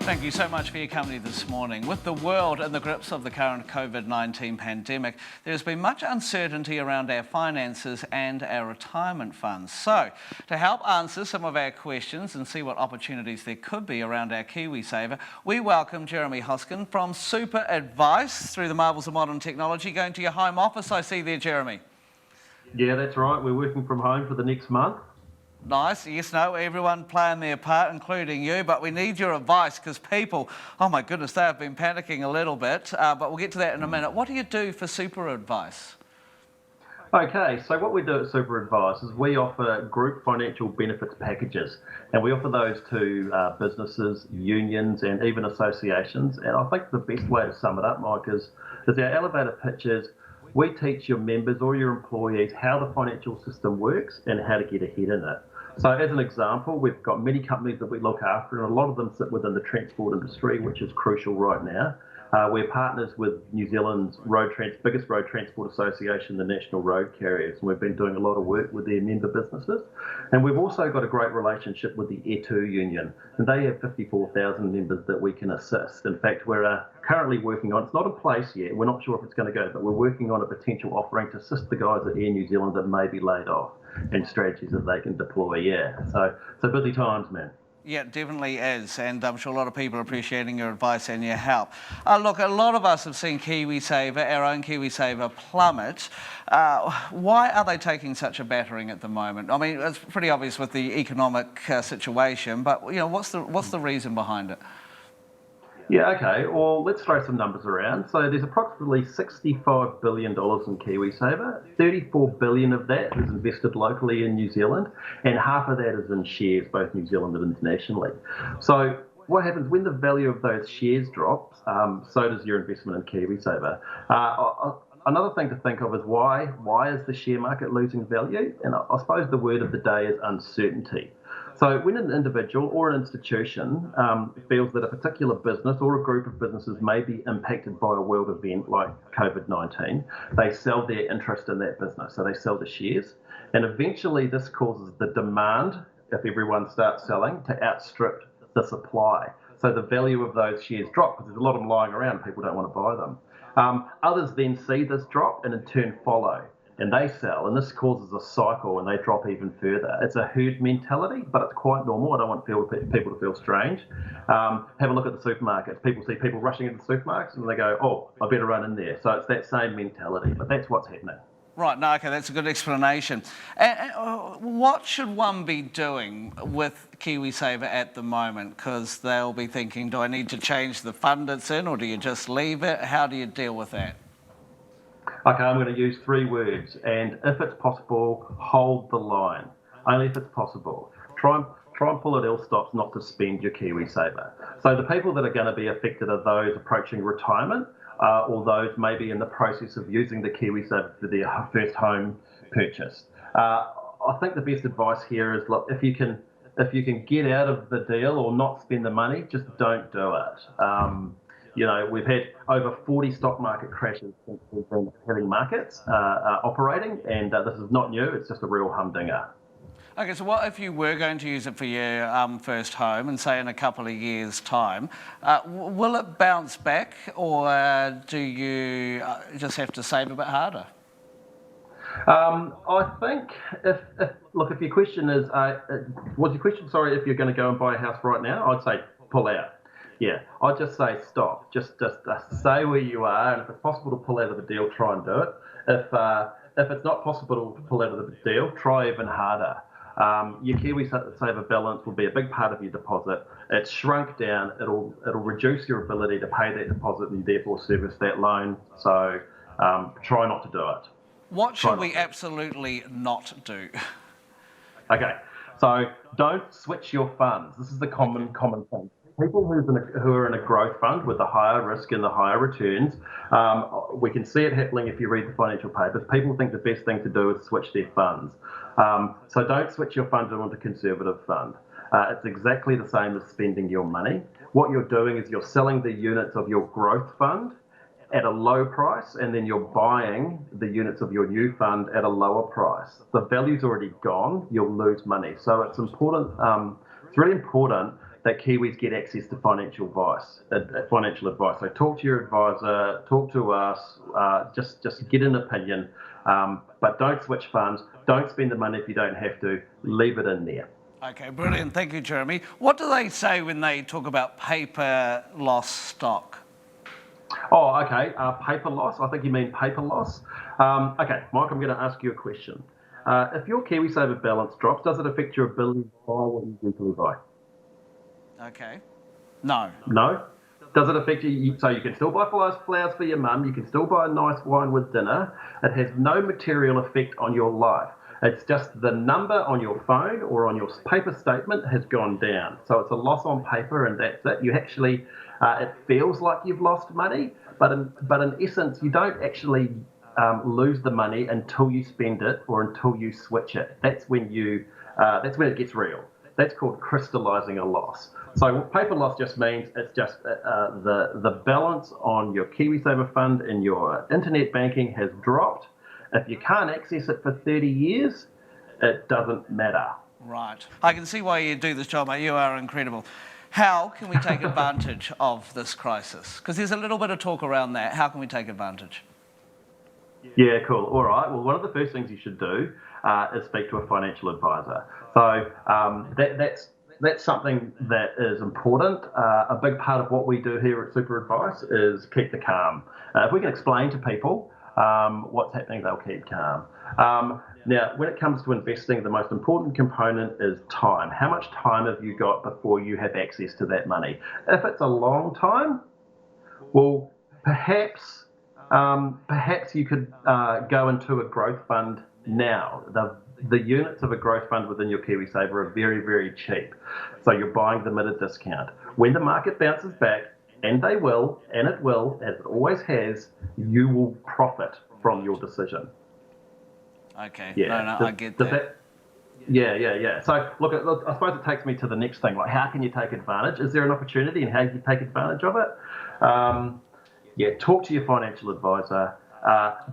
Thank you so much for your company this morning. With the world in the grips of the current COVID-19 pandemic, there's been much uncertainty around our finances and our retirement funds. So, to help answer some of our questions and see what opportunities there could be around our Kiwisaver, we welcome Jeremy Hoskin from SuperAdvice through the marvels of modern technology. Going to your home office, I see there, Jeremy. Yeah, that's right. We're working from home for the next month. Nice. Yes, no, everyone playing their part, including you, but we need your advice because people, oh my goodness, they have been panicking a little bit, but we'll get to that in a minute. What do you do for SuperAdvice? Okay, so what we do at SuperAdvice is we offer group financial benefits packages, and we offer those to businesses, unions, and even associations. And I think the best way to sum it up, Mike, is our elevator pitch is we teach your members or your employees how the financial system works and how to get ahead in it. So as an example, we've got many companies that we look after, and a lot of them sit within the transport industry, which is crucial right now. We're partners with New Zealand's biggest road transport association, the National Road Carriers, and we've been doing a lot of work with their member businesses. And we've also got a great relationship with the E2 Union, and they have 54,000 members that we can assist. In fact, we're currently working on, it's not in place yet, we're not sure if it's going to go, but we're working on a potential offering to assist the guys at Air New Zealand that may be laid off and strategies that they can deploy, So busy times, man. Yeah, it definitely is, and I'm sure a lot of people are appreciating your advice and your help. Look, a lot of us have seen Kiwisaver, our own Kiwisaver, plummet. Why are they taking such a battering at the moment? I mean, it's pretty obvious with the economic situation, but you know, what's the reason behind it? Yeah, okay. Well, let's throw some numbers around. So there's approximately $65 billion in Kiwisaver. 34 billion of that is invested locally in New Zealand, and half of that is in shares, both New Zealand and internationally. So what happens when the value of those shares drops, so does your investment in Kiwisaver. Another thing to think of is why is the share market losing value? And I suppose the word of the day is uncertainty. So when an individual or an institution feels that a particular business or a group of businesses may be impacted by a world event like COVID-19, they sell their interest in that business. So they sell the shares. And eventually this causes the demand, if everyone starts selling, to outstrip the supply. So the value of those shares drop because there's a lot of them lying around. People don't want to buy them. Others then see this drop and in turn follow. And they sell, and this causes a cycle, and they drop even further. It's a herd mentality, but it's quite normal. I don't want people to feel strange. Have a look at the supermarkets. People see people rushing into the supermarkets, and they go, "Oh, I better run in there." So it's that same mentality, but that's what's happening. Right, no, okay, that's a good explanation. And what should one be doing with Kiwisaver at the moment? Because they'll be thinking, do I need to change the fund it's in, or do you just leave it? How do you deal with that? Okay, I'm going to use 3 words, and if it's possible, hold the line. Only if it's possible. Try and pull at all stops not to spend your Kiwisaver. So the people that are going to be affected are those approaching retirement, or those maybe in the process of using the Kiwisaver for their first home purchase. I think the best advice here is, look, if you can get out of the deal or not spend the money, just don't do it. You know, we've had over 40 stock market crashes since we've been having markets operating, and this is not new, it's just a real humdinger. Okay, so what if you were going to use it for your first home and say in a couple of years' time, will it bounce back, or do you just have to save a bit harder? I think if your question is, was your question, sorry, if you're going to go and buy a house right now, I'd say pull out. Yeah, I'd just say stop. Just stay where you are, and if it's possible to pull out of the deal, try and do it. If it's not possible to pull out of the deal, try even harder. Your Kiwisaver balance will be a big part of your deposit. It's shrunk down. It'll reduce your ability to pay that deposit and therefore service that loan. So try not to do it. What should we absolutely not do? Okay, so don't switch your funds. This is the common thing. People who are in a growth fund with the higher risk and the higher returns, we can see it happening if you read the financial papers. People think the best thing to do is switch their funds. So don't switch your fund into a conservative fund. It's exactly the same as spending your money. What you're doing is you're selling the units of your growth fund at a low price, and then you're buying the units of your new fund at a lower price. The value's already gone, you'll lose money. So it's important, it's really important that Kiwis get access to financial advice. So talk to your advisor, talk to us, just get an opinion, but don't switch funds. Don't spend the money if you don't have to. Leave it in there. Okay, brilliant. Thank you, Jeremy. What do they say when they talk about paper loss stock? Oh, okay. Paper loss. I think you mean paper loss. Okay, Mike, I'm going to ask you a question. If your Kiwisaver balance drops, does it affect your ability to buy what you usually buy? Okay. No. No? Does it affect you? So you can still buy flowers for your mum, you can still buy a nice wine with dinner. It has no material effect on your life. It's just the number on your phone or on your paper statement has gone down. So it's a loss on paper and that's it. You actually, it feels like you've lost money, but in essence, you don't actually lose the money until you spend it or until you switch it. That's when it gets real. That's called crystallizing a loss. So paper loss just means it's just the balance on your Kiwisaver fund in your internet banking has dropped. If you can't access it for 30 years, it doesn't matter. Right. I can see why you do this job, mate. You are incredible. How can we take advantage of this crisis? Because there's a little bit of talk around that. How can we take advantage? Yeah, cool. All right. Well, one of the first things you should do is speak to a financial advisor. So that's something that is important. A big part of what we do here at SuperAdvice is keep the calm. If we can explain to people what's happening, they'll keep calm. Now, when it comes to investing, the most important component is time. How much time have you got before you have access to that money? If it's a long time, well, perhaps you could go into a growth fund now. The units of a growth fund within your Kiwisaver are very, very cheap. So you're buying them at a discount. When the market bounces back, and they will, and it will, as it always has, you will profit from your decision. Okay. Yeah. I get that. Yeah. So look, I suppose it takes me to the next thing. Like, how can you take advantage? Is there an opportunity, and how do you take advantage of it? Talk to your financial advisor.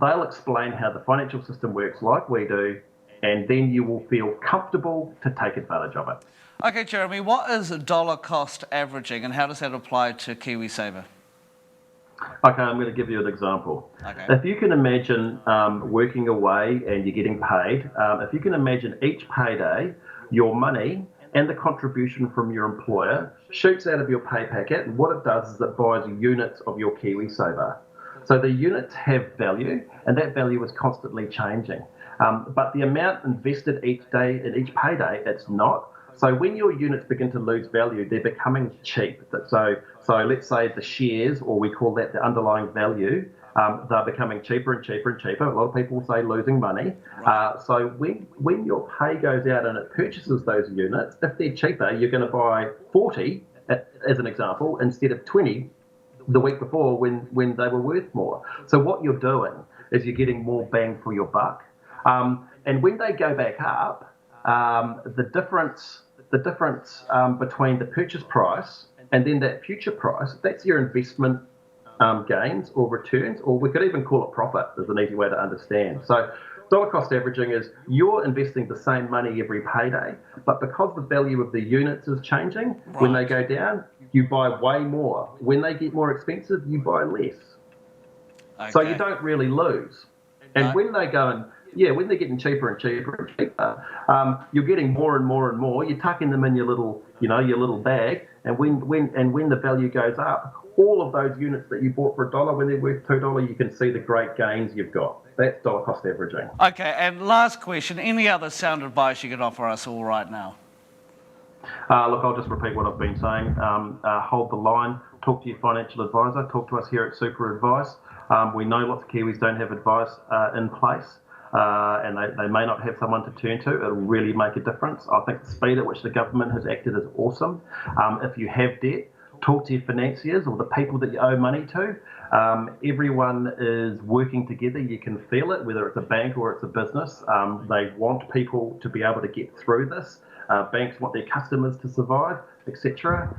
They'll explain how the financial system works like we do, and then you will feel comfortable to take advantage of it. Okay, Jeremy, what is dollar cost averaging and how does that apply to Kiwisaver? Okay, I'm going to give you an example. Okay. If you can imagine working away and you're getting paid, if you can imagine each payday, your money and the contribution from your employer shoots out of your pay packet, and what it does is it buys units of your Kiwisaver. So the units have value, and that value is constantly changing. But the amount invested each day in each payday, it's not. So when your units begin to lose value, they're becoming cheap. So let's say the shares, or we call that the underlying value, they're becoming cheaper and cheaper and cheaper. A lot of people say losing money. So when your pay goes out and it purchases those units, if they're cheaper, you're going to buy 40, as an example, instead of 20 the week before when they were worth more. So what you're doing is you're getting more bang for your buck. And when they go back up, the difference between the purchase price and then that future price, that's your investment gains or returns, or we could even call it profit. There's an easy way to understand. So dollar cost averaging is you're investing the same money every payday, but because the value of the units is changing, when they go down, you buy way more. When they get more expensive, you buy less. Okay. So you don't really lose. And when they go and when they're getting cheaper and cheaper and cheaper, you're getting more and more and more. You're tucking them in your little bag, and when the value goes up, all of those units that you bought for $1, when they're worth $2, you can see the great gains you've got. That's dollar cost averaging. Okay, and last question: any other sound advice you could offer us all right now? Look, I'll just repeat what I've been saying. Hold the line. Talk to your financial advisor. Talk to us here at SuperAdvice. We know lots of Kiwis don't have advice in place. And they may not have someone to turn to. It'll really make a difference. I think the speed at which the government has acted is awesome. If you have debt, talk to your financiers or the people that you owe money to. Everyone is working together. You can feel it, whether it's a bank or it's a business. They want people to be able to get through this. Banks want their customers to survive, etc.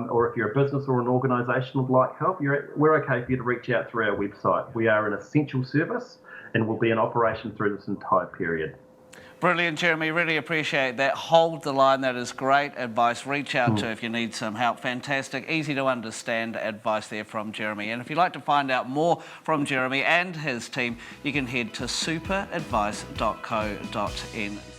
Or if you're a business or an organisation would like help, we're okay for you to reach out through our website. We are an essential service, and will be in operation through this entire period. Brilliant, Jeremy. Really appreciate that. Hold the line. That is great advice. Reach out to if you need some help. Fantastic, easy to understand advice there from Jeremy. And if you'd like to find out more from Jeremy and his team, you can head to superadvice.co.nz.